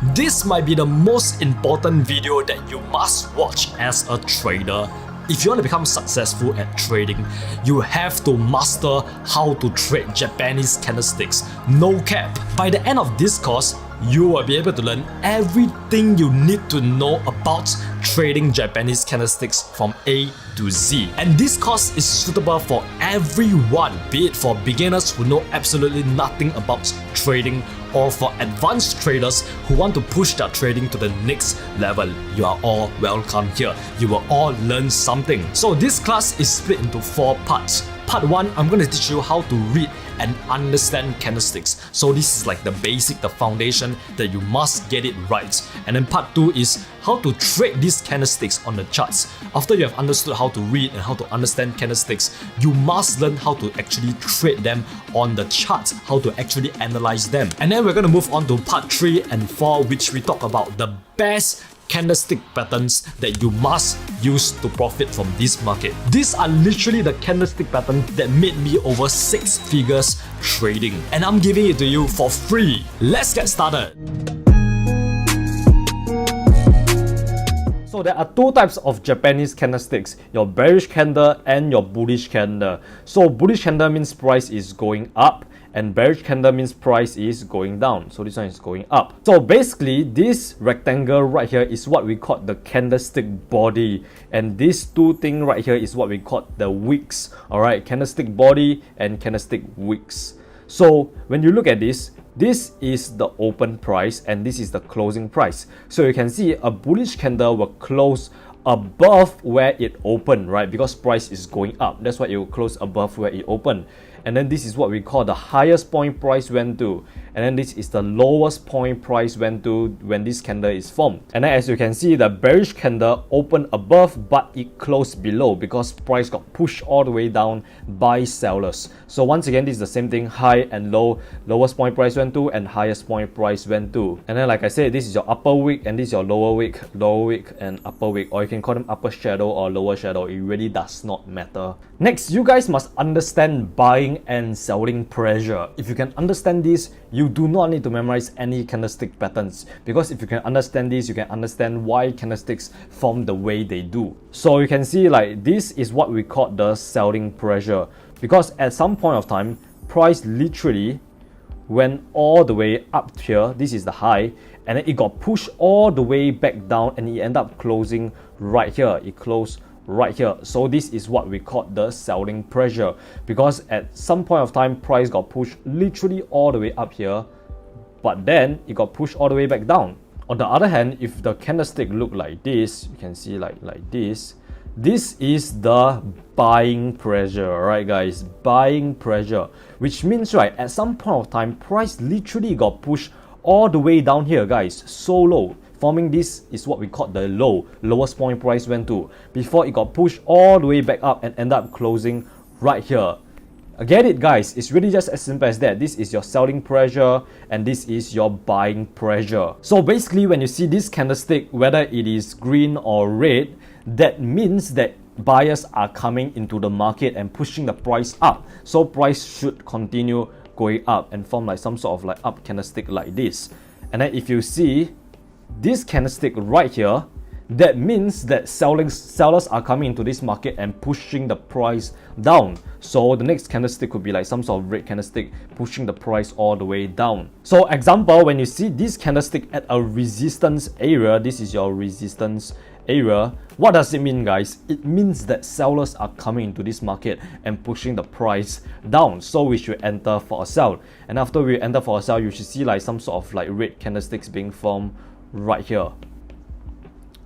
This might be the most important video that you must watch as a trader. If you want to become successful at trading, you have to master how to trade Japanese candlesticks, no cap. By the end of this course, you will be able to learn everything you need to know about trading Japanese candlesticks from A to Z. And this course is suitable for everyone, be it for beginners who know absolutely nothing about trading or for advanced traders who want to push their trading to the next level. You are all welcome here. You will all learn something. So this class is split into 4 parts. Part 1, I'm going to teach you how to read and understand candlesticks. So this is like the basic, the foundation that you must get it right. And then part 2 is how to trade these candlesticks on the charts. After you have understood how to read and how to understand candlesticks, you must learn how to actually trade them on the charts, how to actually analyze them. And then we're going to move on to part 3 and 4, which we talk about the best candlestick patterns that you must use to profit from this market. These are literally the candlestick patterns that made me over 6 figures trading, and I'm giving it to you for free. Let's get started. So there are 2 types of Japanese candlesticks, your bearish candle and your bullish candle. So bullish candle means price is going up, and bearish candle means price is going down. So this one is going up. So basically, this rectangle right here is what we call the candlestick body, and these 2 things right here is what we call the wicks. Alright, candlestick body and candlestick wicks. So when you look at this is the open price and this is the closing price. So you can see a bullish candle will close above where it opened, right? Because price is going up. That's why it will close above where it opened. And then this is what we call the highest point price went to. And then this is the lowest point price went to when this candle is formed. And then as you can see, the bearish candle opened above but it closed below because price got pushed all the way down by sellers. So once again, this is the same thing, high and low, lowest point price went to and highest point price went to. And then like I said, this is your upper wick and this is your lower wick and upper wick, or you can call them upper shadow or lower shadow. It really does not matter. Next, you guys must understand buying and selling pressure. If you can understand this, you do not need to memorize any candlestick patterns, because if you can understand this, you can understand why candlesticks form the way they do. So you can see like this is what we call the selling pressure, because at some point of time, price literally went all the way up here. This is the high, and then it got pushed all the way back down and it ended up closing right here. It closed right here. So this is what we call the selling pressure, because at some point of time price got pushed literally all the way up here, but then it got pushed all the way back down. On the other hand, if the candlestick look like this, you can see like this is the buying pressure. Alright guys, buying pressure, which means right at some point of time price literally got pushed all the way down here guys, so low, forming this is what we call the lowest point price went to, before it got pushed all the way back up and end up closing right here. Get it guys, it's really just as simple as that. This is your selling pressure and this is your buying pressure. So basically when you see this candlestick, whether it is green or red, that means that buyers are coming into the market and pushing the price up. So price should continue going up and form like some sort of like up candlestick like this. And then if you see this candlestick right here, that means that sellers are coming into this market and pushing the price down. So the next candlestick could be like some sort of red candlestick pushing the price all the way down. So example, when you see this candlestick at a resistance area, this is your resistance area. What does it mean guys? It means that sellers are coming into this market and pushing the price down. So we should enter for a sell. And after we enter for a sell, you should see like some sort of like red candlesticks being formed right here,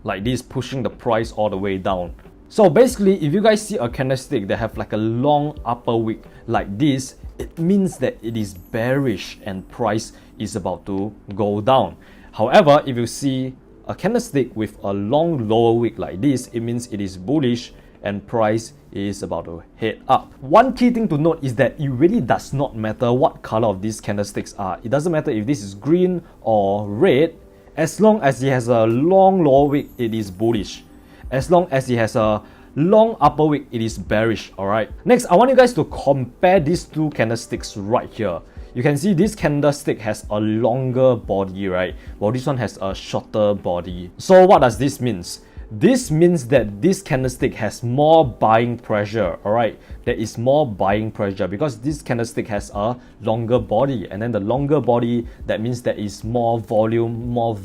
like this, pushing the price all the way down. So basically, if you guys see a candlestick that have like a long upper wick like this, it means that it is bearish and price is about to go down. However, if you see a candlestick with a long lower wick like this, it means it is bullish and price is about to head up. One key thing to note is that it really does not matter what color of these candlesticks are. It doesn't matter if this is green or red. As long as it has a long lower wick, it is bullish. As long as it has a long upper wick, it is bearish. Alright. Next, I want you guys to compare these 2 candlesticks right here. you can see this candlestick has a longer body, right? While this one has a shorter body. So what does this mean? This means that this candlestick has more buying pressure, alright? There is more buying pressure because this candlestick has a longer body, and then the longer body, that means there is more volume, more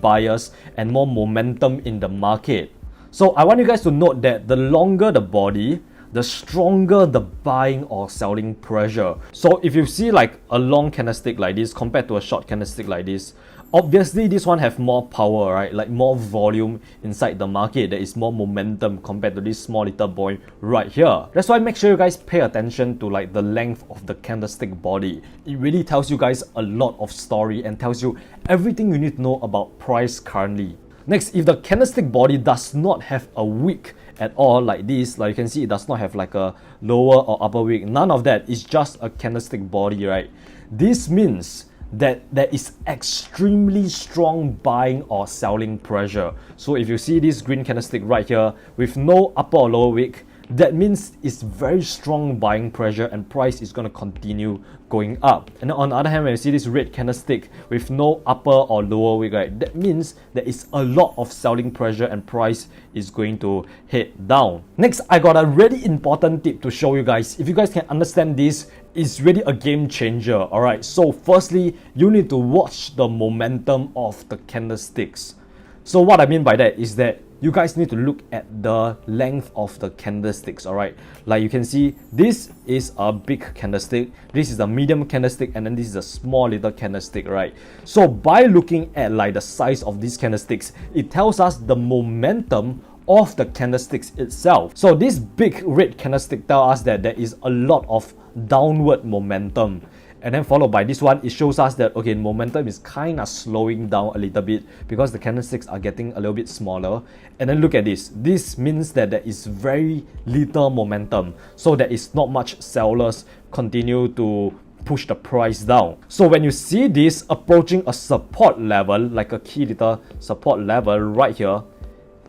buyers, and more momentum in the market. So I want you guys to note that the longer the body, the stronger the buying or selling pressure. So if you see like a long candlestick like this compared to a short candlestick like this, obviously this one have more power, right? Like more volume inside the market. There is more momentum compared to this small little boy right here. That's why make sure you guys pay attention to like the length of the candlestick body. It really tells you guys a lot of story and tells you everything you need to know about price currently. Next, if the candlestick body does not have a wick at all like this, like you can see it does not have like a lower or upper wick, none of that, it's just a candlestick body, right? This means that there is extremely strong buying or selling pressure. So if you see this green candlestick right here with no upper or lower wick, that means it's very strong buying pressure and price is going to continue going up. And on the other hand, when you see this red candlestick with no upper or lower wick, right, that means there is a lot of selling pressure and price is going to head down. Next, I got a really important tip to show you guys. If you guys can understand this, it's really a game changer. Alright, so firstly, you need to watch the momentum of the candlesticks. So what I mean by that is that you guys need to look at the length of the candlesticks, alright? Like you can see, this is a big candlestick, this is a medium candlestick, and then this is a small little candlestick, right? So by looking at like the size of these candlesticks, it tells us the momentum of the candlesticks itself. So this big red candlestick tells us that there is a lot of downward momentum. And then followed by this one, it shows us that, okay, momentum is kind of slowing down a little bit because the candlesticks are getting a little bit smaller. And then look at this. This means that there is very little momentum. So there is not much sellers continue to push the price down. So when you see this approaching a support level, like a key little support level right here,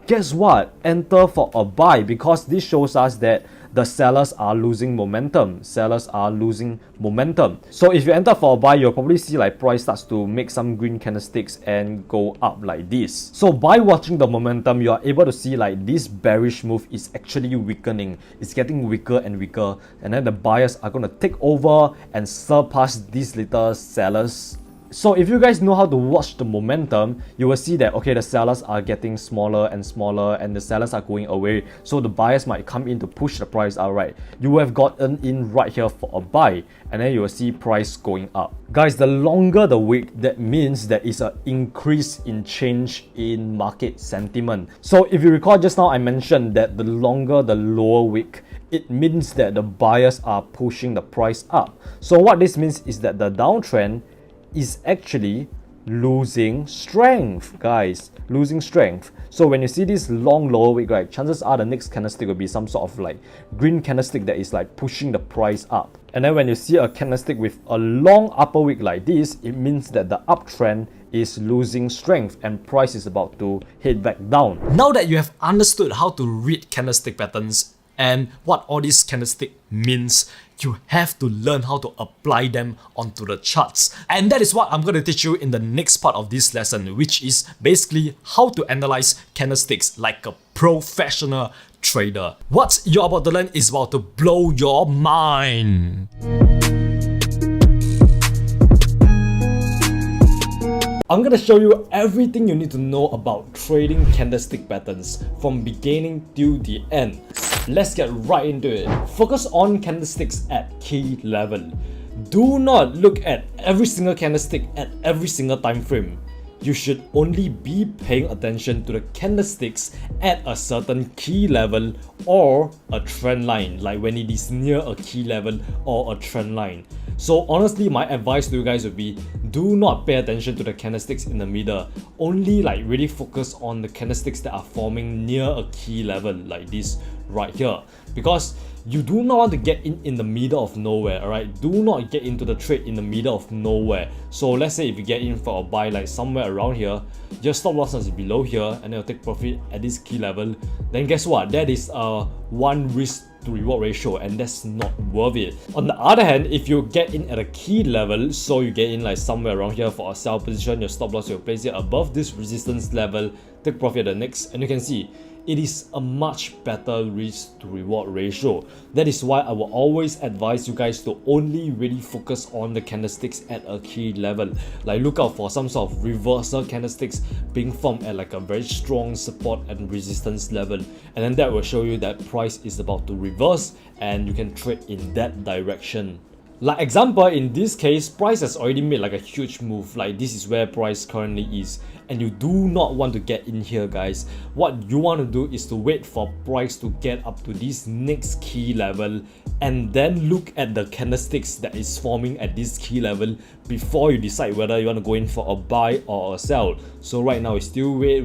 guess what? Enter for a buy because this shows us that the sellers are losing momentum. Sellers are losing momentum. So if you enter for a buy, you'll probably see like price starts to make some green candlesticks and go up like this. So by watching the momentum, you are able to see like this bearish move is actually weakening. It's getting weaker and weaker. And then the buyers are going to take over and surpass these little sellers. So if you guys know how to watch the momentum, you will see that, okay, the sellers are getting smaller and smaller and the sellers are going away. So the buyers might come in to push the price out, right? You have gotten in right here for a buy and then you will see price going up. Guys, the longer the wick, that means there is an increase in change in market sentiment. So if you recall just now, I mentioned that the longer the lower wick, it means that the buyers are pushing the price up. So what this means is that the downtrend is actually losing strength, guys, losing strength. So when you see this long lower wick, right, chances are the next candlestick will be some sort of like green candlestick that is like pushing the price up. And then when you see a candlestick with a long upper wick like this, it means that the uptrend is losing strength and price is about to head back down. Now that you have understood how to read candlestick patterns and what all this candlestick means, you have to learn how to apply them onto the charts. And that is what I'm going to teach you in the next part of this lesson, which is basically how to analyze candlesticks like a professional trader. What you're about to learn is about to blow your mind. I'm going to show you everything you need to know about trading candlestick patterns from beginning till the end. Let's get right into it. Focus on candlesticks at key level. Do not look at every single candlestick at every single time frame. You should only be paying attention to the candlesticks at a certain key level or a trend line, like when it is near a key level or a trend line. So honestly, my advice to you guys would be, do not pay attention to the candlesticks in the middle. Only like really focus on the candlesticks that are forming near a key level like this right here. Because you do not want to get in the middle of nowhere, alright? Do not get into the trade in the middle of nowhere. So let's say if you get in for a buy like somewhere around here, your stop loss is below here, and then you'll take profit at this key level, then guess what? That is a 1 risk to reward ratio, and that's not worth it. On the other hand, if you get in at a key level, so you get in like somewhere around here for a sell position, your stop loss, you'll place it above this resistance level, take profit at the next, and you can see it is a much better risk to reward ratio. That is why I will always advise you guys to only really focus on the candlesticks at a key level. Like look out for some sort of reversal candlesticks being formed at like a very strong support and resistance level, and then that will show you that price is about to reverse and you can trade in that direction. Like example, in this case, price has already made like a huge move. Like this is where price currently is, and you do not want to get in here, guys. What you want to do is to wait for price to get up to this next key level, and then look at the candlesticks that is forming at this key level before you decide whether you want to go in for a buy or a sell. So right now, it's still wait,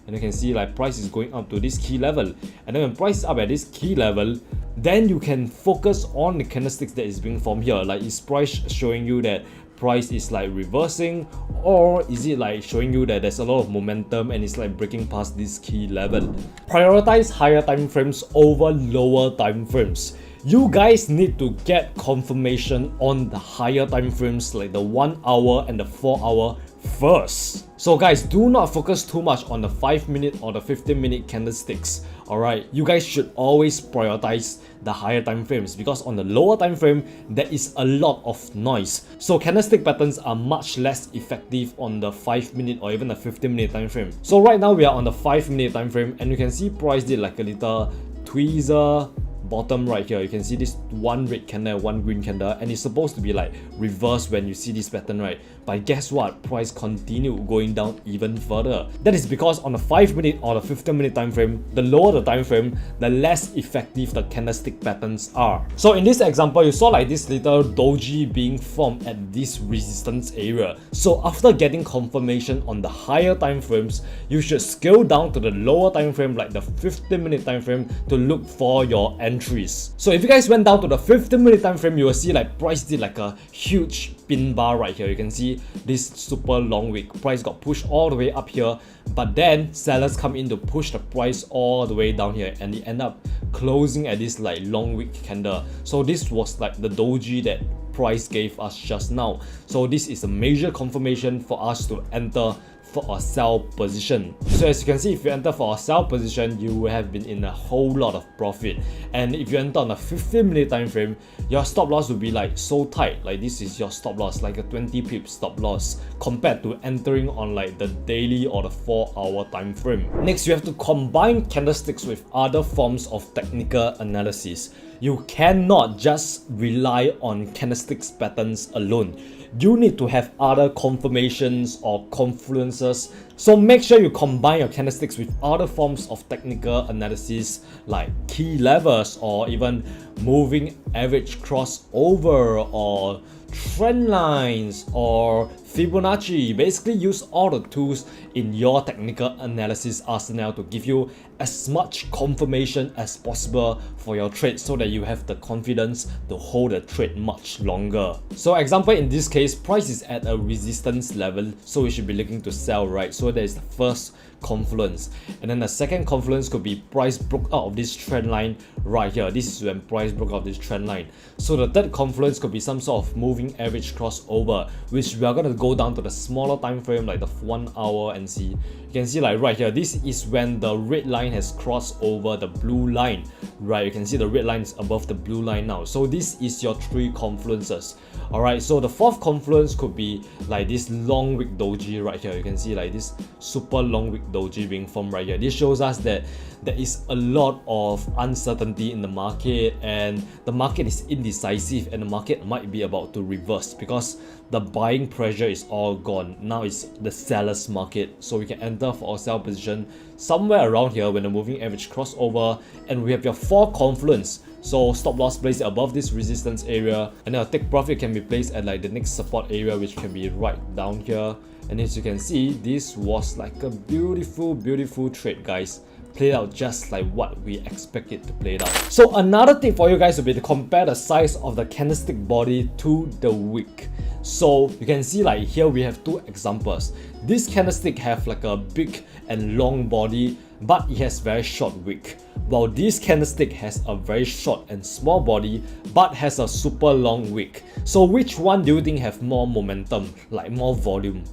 and you can see like price is going up to this key level, and then when price is up at this key level, then you can focus on the candlesticks that is being formed here. Like is price showing you that price is like reversing, or is it like showing you that there's a lot of momentum and it's like breaking past this key level? Prioritize higher time frames over lower time frames. You guys need to get confirmation on the higher time frames like the 1 hour and the 4 hour first. So guys, do not focus too much on the 5-minute or the 15-minute candlesticks. Alright, you guys should always prioritize the higher time frames, because on the lower time frame there is a lot of noise. So candlestick patterns are much less effective on the 5-minute or even the 15-minute time frame. So right now we are on the 5-minute time frame, and you can see price did like a little tweezer bottom right here. You can see this one red candle and one green candle, and it's supposed to be like reverse when you see this pattern, right? But guess what? Price continued going down even further. That is because on the 5-minute or the 15-minute time frame, the lower the time frame, the less effective the candlestick patterns are. So in this example, you saw like this little doji being formed at this resistance area. So after getting confirmation on the higher time frames, you should scale down to the lower time frame like the 15-minute time frame to look for your entries. So if you guys went down to the 15-minute time frame, you will see like price did like a huge pin bar right here. You can see this super long wick. Price got pushed all the way up here, but then sellers come in to push the price all the way down here, and it end up closing at this like long wick candle. So this was like the doji that price gave us just now. So this is a major confirmation for us to enter for a sell position. So as you can see, if you enter for a sell position, you will have been in a whole lot of profit. And if you enter on a 15-minute time frame, your stop loss will be like so tight. Like this is your stop loss, like a 20 pip stop loss, compared to entering on like the daily or the 4-hour time frame. Next, you have to combine candlesticks with other forms of technical analysis. You cannot just rely on candlesticks patterns alone. You need to have other confirmations or confluences. So make sure you combine your candlesticks with other forms of technical analysis like key levels, or even moving average crossover, or trend lines, or Fibonacci. Basically use all the tools in your technical analysis arsenal to give you as much confirmation as possible for your trade, so that you have the confidence to hold the trade much longer. So example, in this case, price is at a resistance level, so we should be looking to sell, right? So that is the first confluence. And then the second confluence could be price broke out of this trend line right here. This is when price broke out of this trend line. So the third confluence could be some sort of moving average crossover, which we are going to go down to the smaller time frame like the 1 hour and see. You can see like right here, this is when the red line has crossed over the blue line, right? You can see the red line is above the blue line now. So this is your 3 confluences. Alright, so the fourth confluence could be like this long wick doji right here. You can see like this super long wick doji being formed right here. This shows us that there is a lot of uncertainty in the market, and the market is indecisive, and the market might be about to reverse because the buying pressure is all gone. Now it's the seller's market, so we can enter for our sell position somewhere around here when the moving average crossover, and we have your 4 confluence. So stop loss placed above this resistance area, and then a take profit can be placed at like the next support area, which can be right down here. And as you can see, this was like a beautiful trade, guys. played out just like what we expect it to play out. So another tip for you guys would be to compare the size of the candlestick body to the wick. So you can see like here we have two examples. This candlestick have like a big and long body, but it has very short wick, while this candlestick has a very short and small body but has a super long wick. So which one do you think have more momentum, like more volume?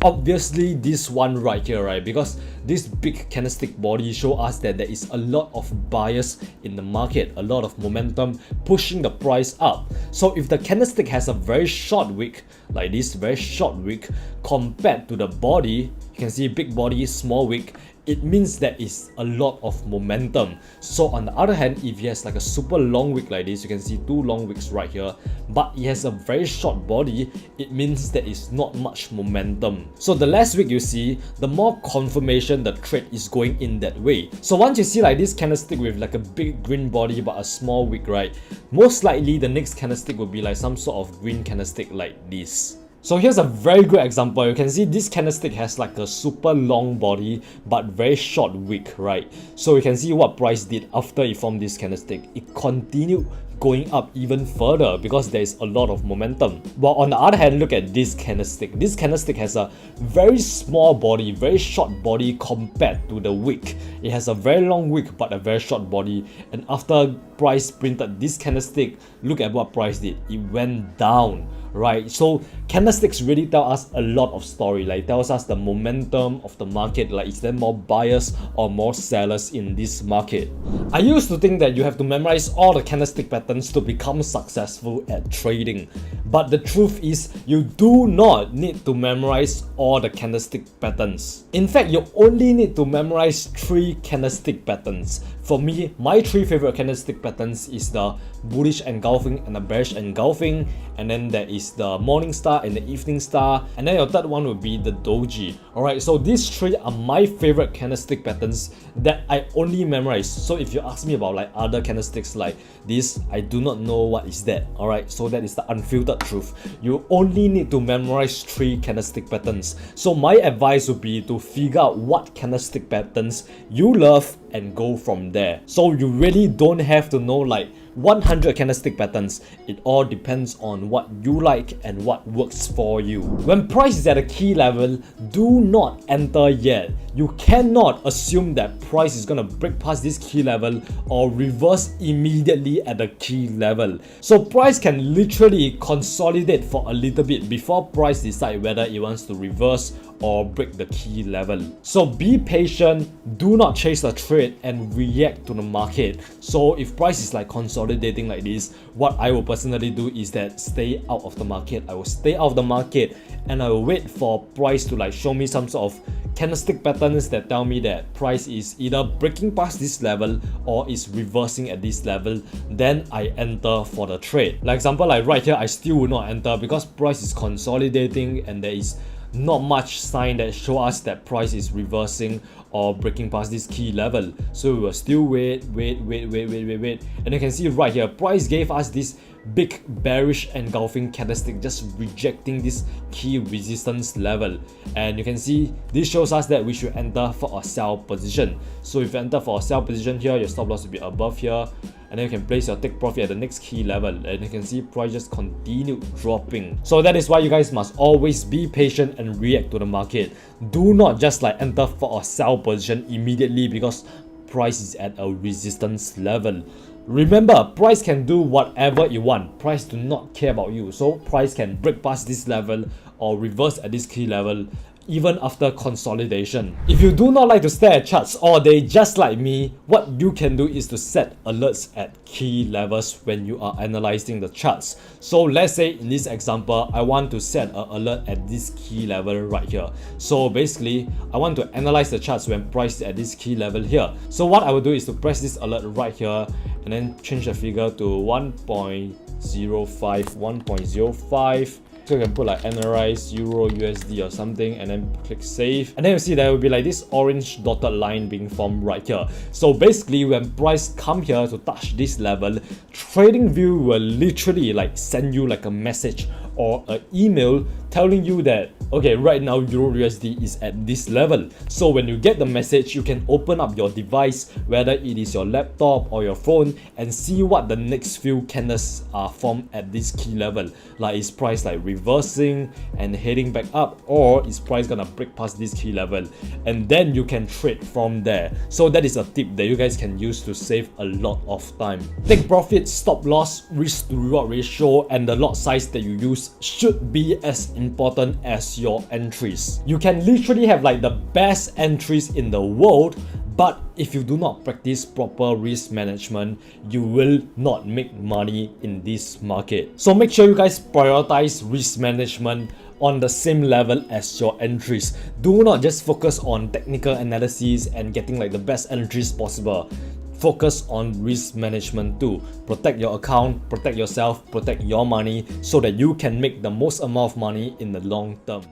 Obviously this one right here, right? Because this big candlestick body show us that there is a lot of buyers in the market, a lot of momentum pushing the price up. So if the candlestick has a very short wick, like this very short wick, compared to the body, you can see big body, small wick, it means there is a lot of momentum. So on the other hand, if it has like a super long wick like this, you can see two long wicks right here, but it has a very short body, it means there is not much momentum. So the less wick you see, the more confirmation the trade is going in that way. So once you see like this candlestick with like a big green body but a small wick, right, most likely the next candlestick will be like some sort of green candlestick like this. So here's a very good example. You can see this candlestick has like a super long body but very short wick, right? So you can see what price did after it formed this candlestick. It continued going up even further because there is a lot of momentum. While on the other hand, look at this candlestick. This candlestick has a very small body, very short body compared to the wick. It has a very long wick but a very short body, and after price printed this candlestick, look at what price did. It went down, right? So candlesticks really tell us a lot of story. Like, tells us the momentum of the market, like is there more buyers or more sellers in this market. I used to think that you have to memorize all the candlestick patterns to become successful at trading, but the truth is you do not need to memorize all the candlestick patterns. In fact, you only need to memorize 3 candlestick patterns. For me, my 3 favorite candlestick patterns is the bullish engulfing and the bearish engulfing, and then there is the morning star and the evening star, and then your third one would be the doji. Alright, so these 3 are my favorite candlestick patterns that I only memorize. So if you ask me about like other candlesticks like this, I do not know what is that. Alright, so that is the unfiltered truth. You only need to memorize 3 candlestick patterns. So my advice would be to figure out what candlestick patterns you love and go from there. So you really don't have to know like 100 candlestick patterns. It all depends on what you like and what works for you. When price is at a key level, do not enter yet. You cannot assume that price is gonna break past this key level or reverse immediately at the key level. So price can literally consolidate for a little bit before price decide whether it wants to reverse or break the key level. So be patient, do not chase the trade and react to the market. So if price is like consolidating like this, what I will personally do is that stay out of the market. I will stay out of the market and I will wait for price to like show me some sort of candlestick patterns that tell me that price is either breaking past this level or is reversing at this level. Then I enter for the trade. Like example, like right here, I still will not enter because price is consolidating and there is not much sign that show us that price is reversing or breaking past this key level. So we will still wait, and you can see right here, price gave us this big bearish engulfing candlestick, just rejecting this key resistance level, and you can see this shows us that we should enter for a sell position. So if you enter for a sell position here, your stop loss will be above here, and then you can place your take profit at the next key level, and you can see price just continue dropping. So that is why you guys must always be patient and react to the market. Do not just like enter for a sell position immediately because price is at a resistance level. Remember, price can do whatever you want. Price do not care about you. So price can break past this level or reverse at this key level even after consolidation. If you do not like to stare at charts all day just like me, what you can do is to set alerts at key levels when you are analyzing the charts. So let's say in this example, I want to set an alert at this key level right here. So basically, I want to analyze the charts when price is at this key level here. So what I will do is to press this alert right here and then change the figure to 1.05, 1.05. So you can put like analyze Euro USD or something and then click save, and then you see there will be like this orange dotted line being formed right here. So basically when price come here to touch this level, TradingView will literally like send you like a message or an email telling you that, okay, right now Euro USD is at this level. So when you get the message, you can open up your device, whether it is your laptop or your phone, and see what the next few candles are formed at this key level. Like, is price like reversing and heading back up, or is price gonna break past this key level? And then you can trade from there. So that is a tip that you guys can use to save a lot of time. Take profit, stop loss, risk to reward ratio, and the lot size that you use should be as important as your entries. You can literally have like the best entries in the world, but if you do not practice proper risk management, you will not make money in this market. So make sure you guys prioritize risk management on the same level as your entries. Do not just focus on technical analysis and getting like the best entries possible. Focus on risk management too. Protect your account, protect yourself, protect your money so that you can make the most amount of money in the long term.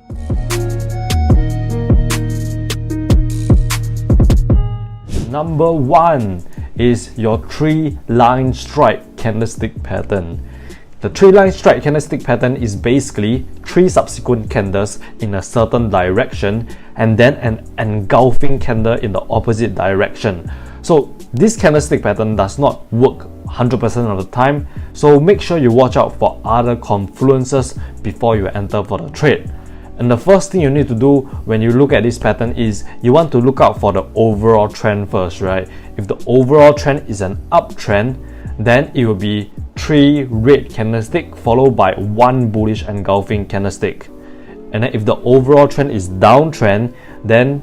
Number 1 is your 3-line strike candlestick pattern. The 3-line strike candlestick pattern is basically 3 subsequent candles in a certain direction and then an engulfing candle in the opposite direction. So this candlestick pattern does not work 100% of the time, so make sure you watch out for other confluences before you enter for the trade. And the first thing you need to do when you look at this pattern is you want to look out for the overall trend first, right? If the overall trend is an uptrend, then it will be 3 red candlestick followed by 1 bullish engulfing candlestick. And then if the overall trend is downtrend, then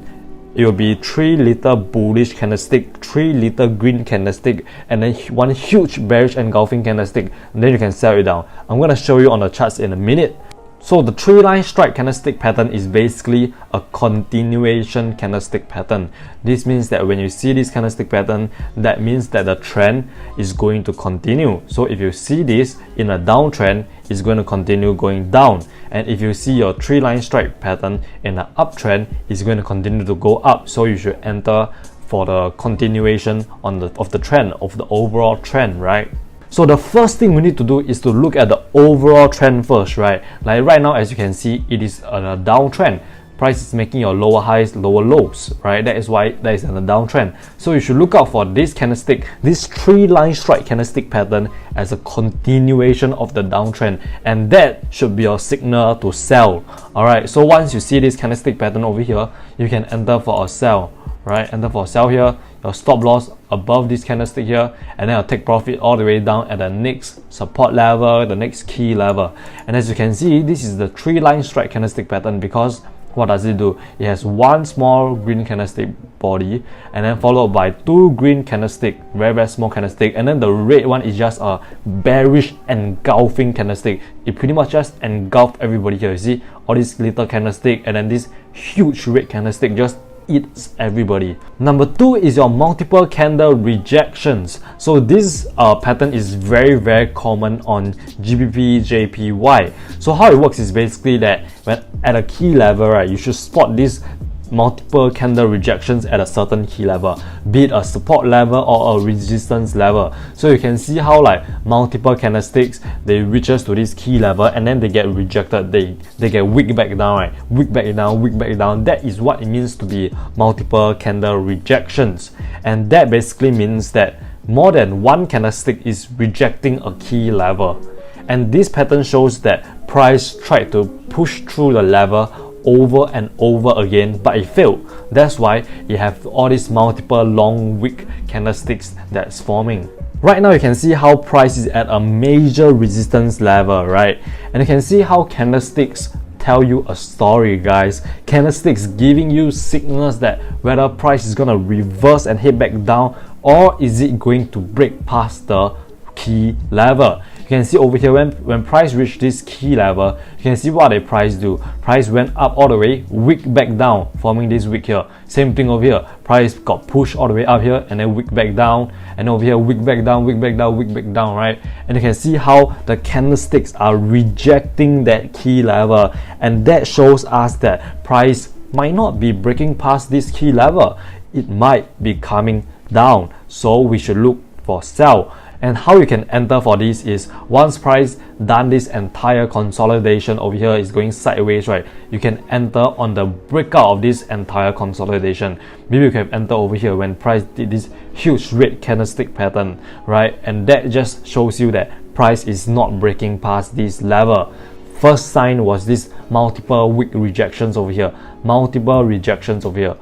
it will be 3 little bullish candlestick, 3 little green candlestick, and then 1 huge bearish engulfing candlestick, and then you can sell it down. I'm going to show you on the charts in a minute. So the 3-line strike candlestick pattern is basically a continuation candlestick pattern. This means that when you see this candlestick pattern, that means that the trend is going to continue. So if you see this in a downtrend, it's going to continue going down. And if you see your 3-line strike pattern in an uptrend, it's going to continue to go up. So you should enter for the continuation of the trend, of the overall trend, right? So the first thing we need to do is to look at the overall trend first, right? Like right now, as you can see, it is on a downtrend. Price is making your lower highs, lower lows, right? That is why that is on a downtrend. So you should look out for this candlestick, this 3-line strike candlestick pattern as a continuation of the downtrend, and that should be your signal to sell. All right. So once you see this candlestick pattern over here, you can enter for a sell, right? Enter for a sell here. Your stop loss above this candlestick here, and then I'll take profit all the way down at the next support level, the next key level. And as you can see, this is the 3-line strike candlestick pattern because what does it do? It has 1 small green candlestick body and then followed by 2 green candlestick, very small candlestick, and then the red one is just a bearish engulfing candlestick. It pretty much just engulfed everybody here. You see all these little candlestick and then this huge red candlestick just eats everybody. Number 2 is your multiple candle rejections. So this pattern is very common on GBP, JPY. So how it works is basically that when at a key level, right, you should spot this multiple candle rejections at a certain key level, be it a support level or a resistance level. So you can see how like multiple candlesticks, they reaches to this key level and then they get rejected, they get wick back down, right? Wick back down, wick back down. That is what it means to be multiple candle rejections. And that basically means that more than 1 candlestick is rejecting a key level. And this pattern shows that price tried to push through the level over and over again, but it failed. That's why you have all these multiple long wick candlesticks that's forming. Right now you can see how price is at a major resistance level, right? And you can see how candlesticks tell you a story, guys. Candlesticks giving you signals that whether price is gonna reverse and head back down, or is it going to break past the key level. You can see over here when price reached this key level, you can see what the price do. Price went up all the way, wick back down, forming this wick here. Same thing over here. Price got pushed all the way up here and then wick back down, and over here wick back down, wick back down, wick back down, right? And you can see how the candlesticks are rejecting that key level, and that shows us that price might not be breaking past this key level. It might be coming down, so we should look for sell. And how you can enter for this is once price done this entire consolidation over here is going sideways, right? You can enter on the breakout of this entire consolidation. Maybe you can enter over here when price did this huge red candlestick pattern, right? And that just shows you that price is not breaking past this level. First sign was this multiple weak rejections over here, multiple rejections over here,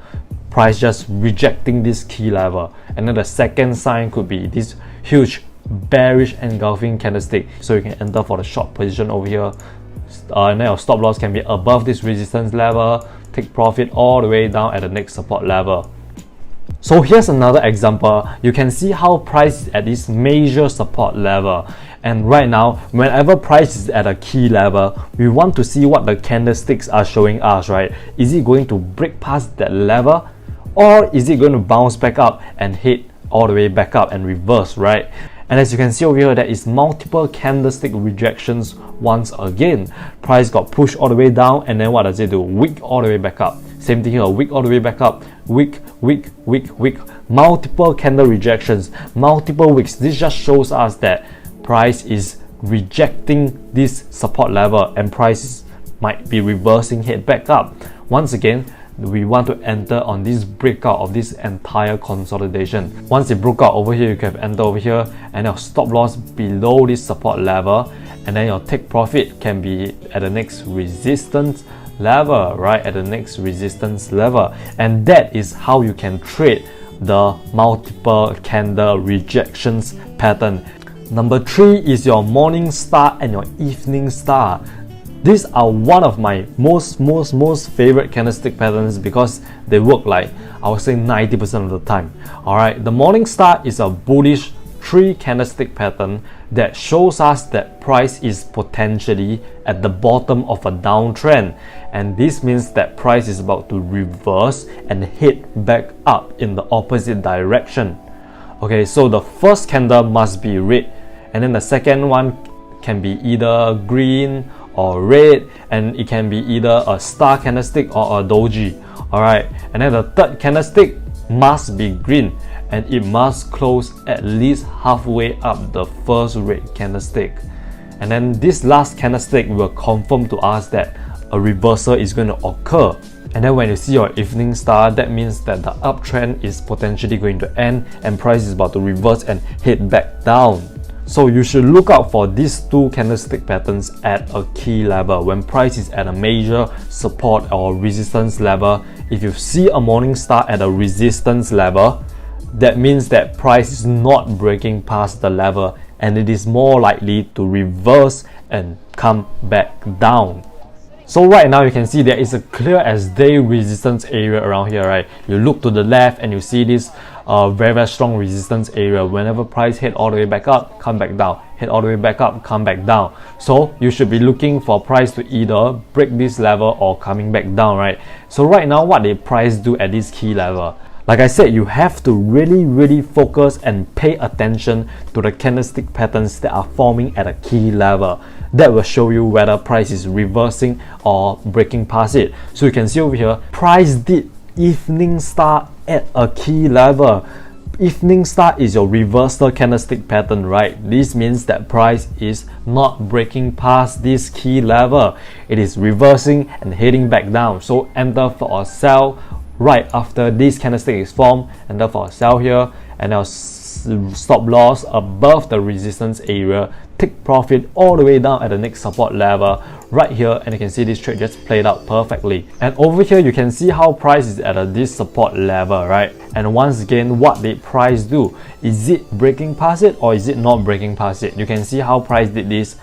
price just rejecting this key level. And then the second sign could be this huge bearish engulfing candlestick, so you can enter for the short position over here, and then your stop loss can be above this resistance level, take profit all the way down at the next support level. So here's another example. You can see how price is at this major support level, and right now whenever price is at a key level, we want to see what the candlesticks are showing us, right? Is it going to break past that level, or is it going to bounce back up and hit all the way back up and reverse, right? And as you can see over here, there is multiple candlestick rejections once again. Price got pushed all the way down, and then what does it do? Wick all the way back up. Same thing here, wick all the way back up, wick, wick, wick, wick. Multiple candle rejections, multiple wicks. This just shows us that price is rejecting this support level and price might be reversing head back up. Once again, we want to enter on this breakout of this entire consolidation. Once it broke out over here, you can enter over here, and your stop loss below this support level, and then your take profit can be at the next resistance level, right? At the next resistance level. And that is how you can trade the multiple candle rejections pattern. Number 3 is your morning star and your evening star. These are one of my most favorite candlestick patterns because they work like, I would say, 90% of the time. Alright, the morning star is a bullish 3 candlestick pattern that shows us that price is potentially at the bottom of a downtrend, and this means that price is about to reverse and hit back up in the opposite direction. Okay, so the first candle must be red, and then the second one can be either green or red, and it can be either a star candlestick or a doji. Alright, and then the third candlestick must be green, and it must close at least halfway up the first red candlestick. And then this last candlestick will confirm to us that a reversal is going to occur. And then when you see your evening star, that means that the uptrend is potentially going to end and price is about to reverse and hit back down. So you should look out for these 2 candlestick patterns at a key level. When price is at a major support or resistance level, if you see a morning star at a resistance level, that means that price is not breaking past the level and it is more likely to reverse and come back down. So right now you can see there is a clear as day resistance area around here, right? You look to the left and you see this very strong resistance area. Whenever price hit all the way back up, come back down, hit all the way back up, come back down. So you should be looking for price to either break this level or coming back down, right? So right now, what did price do at this key level? Like I said, you have to really focus and pay attention to the candlestick patterns that are forming at a key level. That will show you whether price is reversing or breaking past it. So you can see over here, price did evening star at a key level. Evening star is your reversal candlestick pattern, right? This means that price is not breaking past this key level. It is reversing and heading back down. So enter for a sell right after this candlestick is formed, enter for a sell here, and now stop loss above the resistance area, take profit all the way down at the next support level right here, and you can see this trade just played out perfectly. And over here you can see how price is at this support level, right? And once again, what did price do? Is it breaking past it or is it not breaking past it? You can see how price did this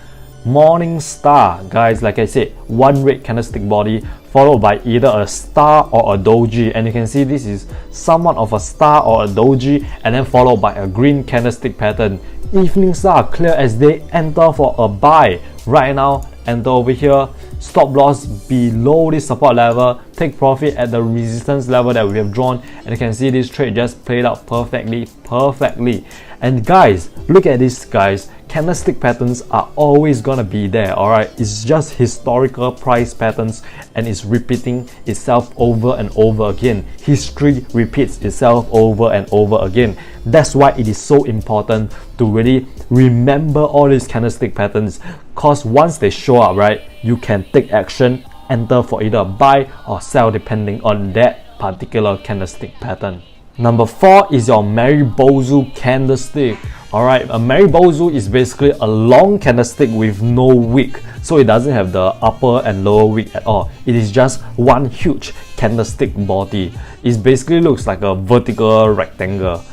morning star, guys. Like I said, one red candlestick body followed by either a star or a doji, and you can see this is somewhat of a star or a doji, and then followed by a green candlestick pattern. Evening star, clear as day, enter for a buy right now, enter over here, stop loss below this support level, take profit at the resistance level that we have drawn, and you can see this trade just played out perfectly. And guys, look at this, guys. candlestick patterns are always gonna be there, alright? It's just historical price patterns and it's repeating itself over and over again. History repeats itself over and over again. That's why it is so important to really remember all these candlestick patterns, because once they show up, right, you can take action, enter for either buy or sell depending on that particular candlestick pattern. Number 4 is your Maribozu candlestick. Alright, a Maribozu is basically a long candlestick with no wick, so it doesn't have the upper and lower wick at all. It is just one huge candlestick body. It basically looks like a vertical rectangle.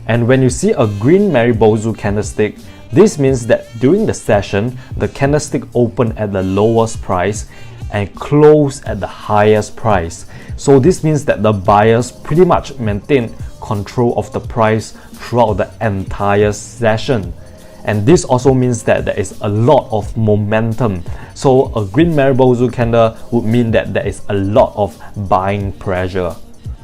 And when you see a green Maribozu candlestick, this means that during the session, the candlestick opened at the lowest price and closed at the highest price. So this means that the buyers pretty much maintain control of the price throughout the entire session. And this also means that there is a lot of momentum. So a green Maribozu candle would mean that there is a lot of buying pressure.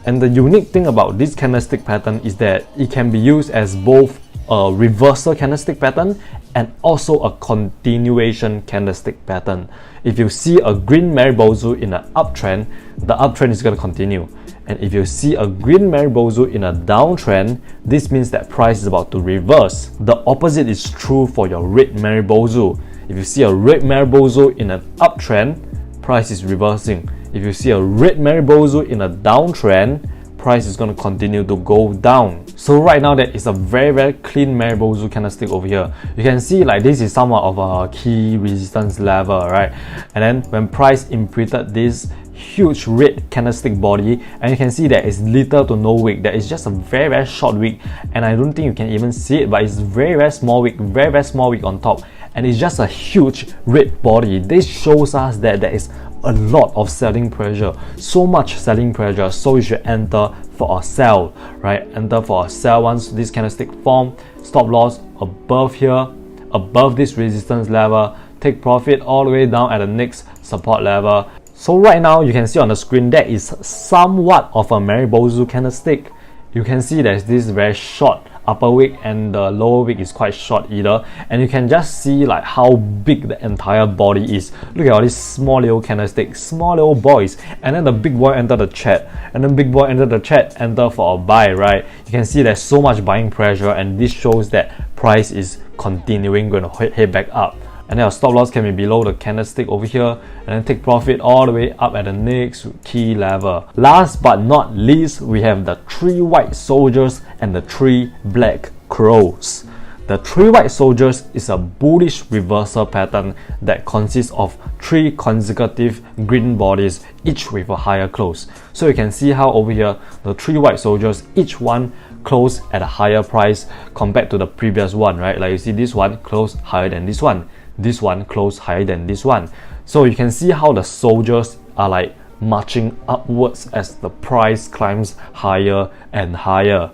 And the unique thing about this candlestick pattern is that it can be used as both a reversal candlestick pattern and also a continuation candlestick pattern. If you see a green Maribozu in an uptrend, the uptrend is going to continue. And if you see a green Maribozu in a downtrend, this means that price is about to reverse. The opposite is true for your red Maribozu. If you see a red Maribozu in an uptrend, price is reversing. If you see a red Maribozu in a downtrend, price is going to continue to go down. So right now there is a very clean Maribozu candlestick over here. You can see like this is somewhat of a key resistance level, right? And then when price imprinted this huge red candlestick body, and you can see there is little to no wick. There is just a very short wick, and I don't think you can even see it, but it's very small wick, very small wick on top, and it's just a huge red body. This shows us that there is a lot of selling pressure, so much selling pressure, so you should enter for a sell, right? Enter for a sell once this candlestick form. Stop loss above here, above this resistance level, take profit all the way down at the next support level. So right now you can see on the screen that is somewhat of a Maribozu candlestick. You can see there's this very short upper wick and the lower wick is quite short either, and you can just see like how big the entire body is. Look at all these small little candlesticks, small little boys, and then the big boy enter the chat, and then big boy enter the chat, enter for a buy, right? You can see there's so much buying pressure, and this shows that price is continuing going to head back up. And then our stop loss can be below the candlestick over here, and then take profit all the way up at the next key level. Last but not least, we have the 3 white soldiers and the 3 black crows. The 3 white soldiers is a bullish reversal pattern that consists of 3 consecutive green bodies, each with a higher close. So you can see how over here, the 3 white soldiers, each one close at a higher price compared to the previous one, right? Like you see this one close higher than this one. This one close higher than this one. So you can see how the soldiers are like marching upwards as the price climbs higher and higher.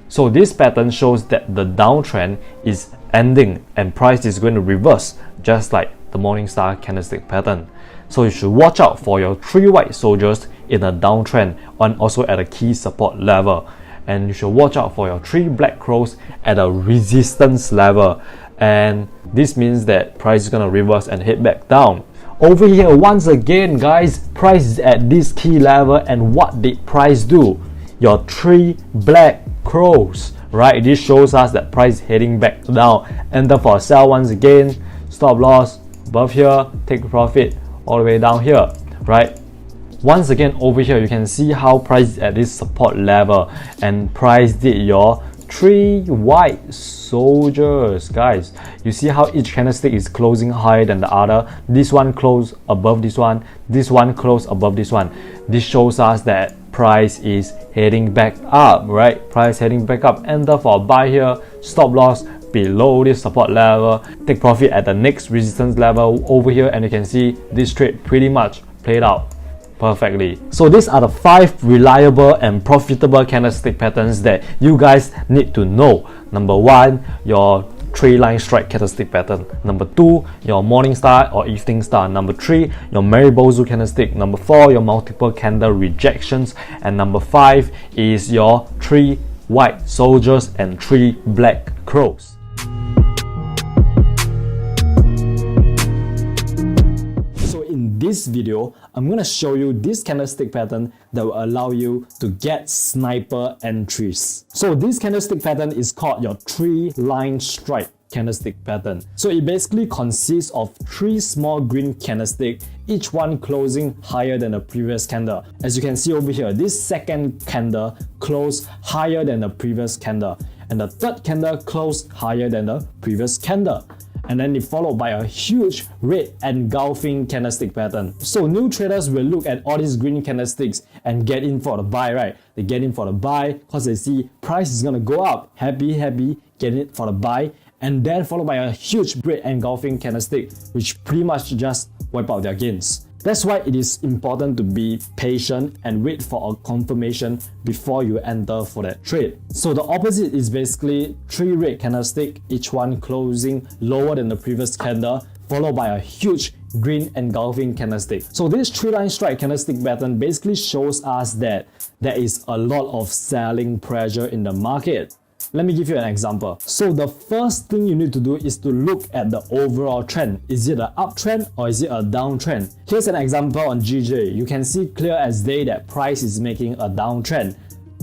So this pattern shows that the downtrend is ending and price is going to reverse, just like the Morningstar candlestick pattern. So you should watch out for your 3 white soldiers in a downtrend and also at a key support level. And you should watch out for your 3 black crows at a resistance level. And this means that price is going to reverse and head back down. Over here, once again guys, price is at this key level, and what did price do? Your 3 black crows, right? This shows us that price is heading back down. Enter for a sell once again, stop loss above here, take profit all the way down here, right? Once again over here, you can see how price is at this support level, and price did your 3 white soldiers, guys. You see how each candlestick is closing higher than the other. This one close above this one close above this one. This shows us that price is heading back up, right? Price heading back up. Enter for a buy here, stop loss below this support level, take profit at the next resistance level over here, and you can see this trade pretty much played out perfectly. So these are the 5 reliable and profitable candlestick patterns that you guys need to know. Number 1, your 3-line strike candlestick pattern. Number 2, your Morningstar or Evening Star. Number 3, your Maribozu candlestick. Number 4, your multiple candle rejections. And number 5 is your 3 white soldiers and 3 black crows. in this video, I'm going to show you this candlestick pattern that will allow you to get sniper entries. So this candlestick pattern is called your 3-line strike candlestick pattern. So it basically consists of 3 small green candlesticks, each one closing higher than the previous candle. As you can see over here, this second candle closed higher than the previous candle, and the third candle closed higher than the previous candle. And then it followed by a huge red engulfing candlestick pattern. So new traders will look at all these green candlesticks and get in for the buy, right? They get in for the buy because they see price is gonna go up. Happy, get in for the buy. And then followed by a huge red engulfing candlestick, which pretty much just wipe out their gains. That's why it is important to be patient and wait for a confirmation before you enter for that trade. So the opposite is basically 3 red candlesticks, each one closing lower than the previous candle, followed by a huge green engulfing candlestick. So this 3-line strike candlestick pattern basically shows us that there is a lot of selling pressure in the market. Let me give you an example. So the first thing you need to do is to look at the overall trend. Is it an uptrend or is it a downtrend? Here's an example on GJ. You can see clear as day that price is making a downtrend.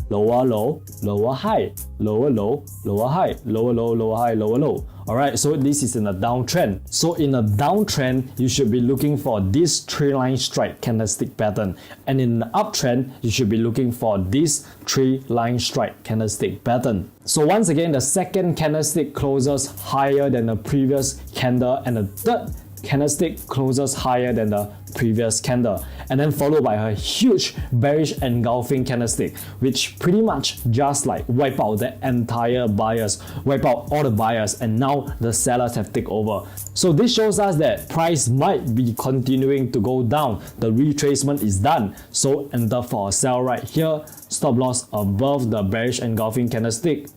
Lower low, lower high, lower low, lower high, lower low, lower high, lower low. Alright, so this is in a downtrend. So in a downtrend, you should be looking for this 3-line strike candlestick pattern. And in an uptrend, you should be looking for this 3-line strike candlestick pattern. So once again, the second candlestick closes higher than the previous candle, and the third candlestick closes higher than the previous candle, and then followed by a huge bearish engulfing candlestick, which pretty much just like wipe out the entire buyers, wipe out all the buyers, and now the sellers have taken over. So this shows us that price might be continuing to go down. The retracement is done, so enter for a sell right here, stop loss above the bearish engulfing candlestick,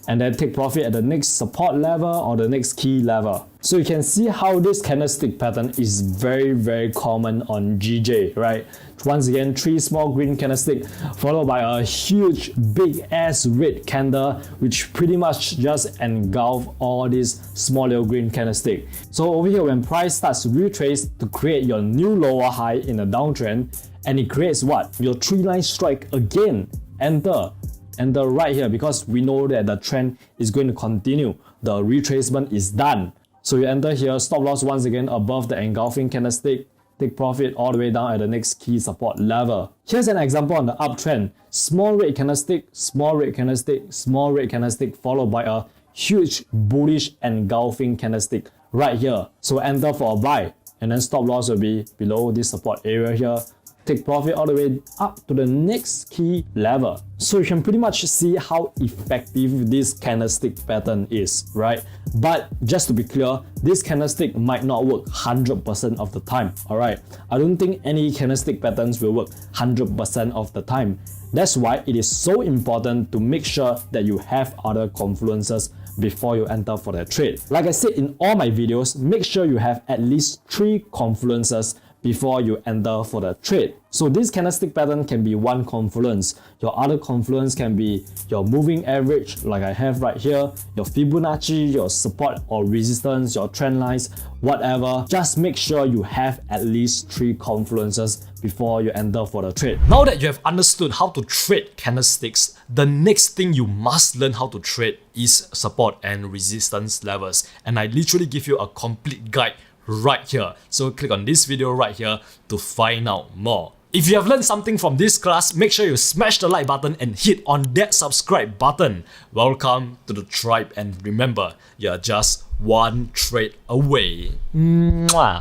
and then take profit at the next support level or the next key level. So you can see how this candlestick pattern is very common on GJ, right? Once again, 3 small green candlesticks followed by a huge big ass red candle, which pretty much just engulf all these small little green candlesticks. So over here, when price starts to retrace to create your new lower high in a downtrend, and it creates what? Your 3-line strike again. Enter right here, because we know that the trend is going to continue. The retracement is done. So you enter here, stop loss once again above the engulfing candlestick, take profit all the way down at the next key support level. Here's an example on the uptrend. Small red candlestick, small red candlestick, small red candlestick, followed by a huge bullish engulfing candlestick right here. So enter for a buy, and then stop loss will be below this support area here. Take profit all the way up to the next key level. So you can pretty much see how effective this candlestick pattern is, right? But just to be clear, this candlestick might not work 100% of the time, alright? I don't think any candlestick patterns will work 100% of the time. That's why it is so important to make sure that you have other confluences before you enter for that trade. Like I said in all my videos, make sure you have at least 3 confluences before you enter for the trade. So this candlestick pattern can be one confluence. Your other confluence can be your moving average, like I have right here, your Fibonacci, your support or resistance, your trend lines, whatever. Just make sure you have at least 3 confluences before you enter for the trade. Now that you have understood how to trade candlesticks, the next thing you must learn how to trade is support and resistance levels. And I literally give you a complete guide right here. So click on this video right here to find out more. If you have learned something from this class, make sure you smash the like button and hit on that subscribe button. Welcome to the tribe, and remember, you're just one trade away. Mwah.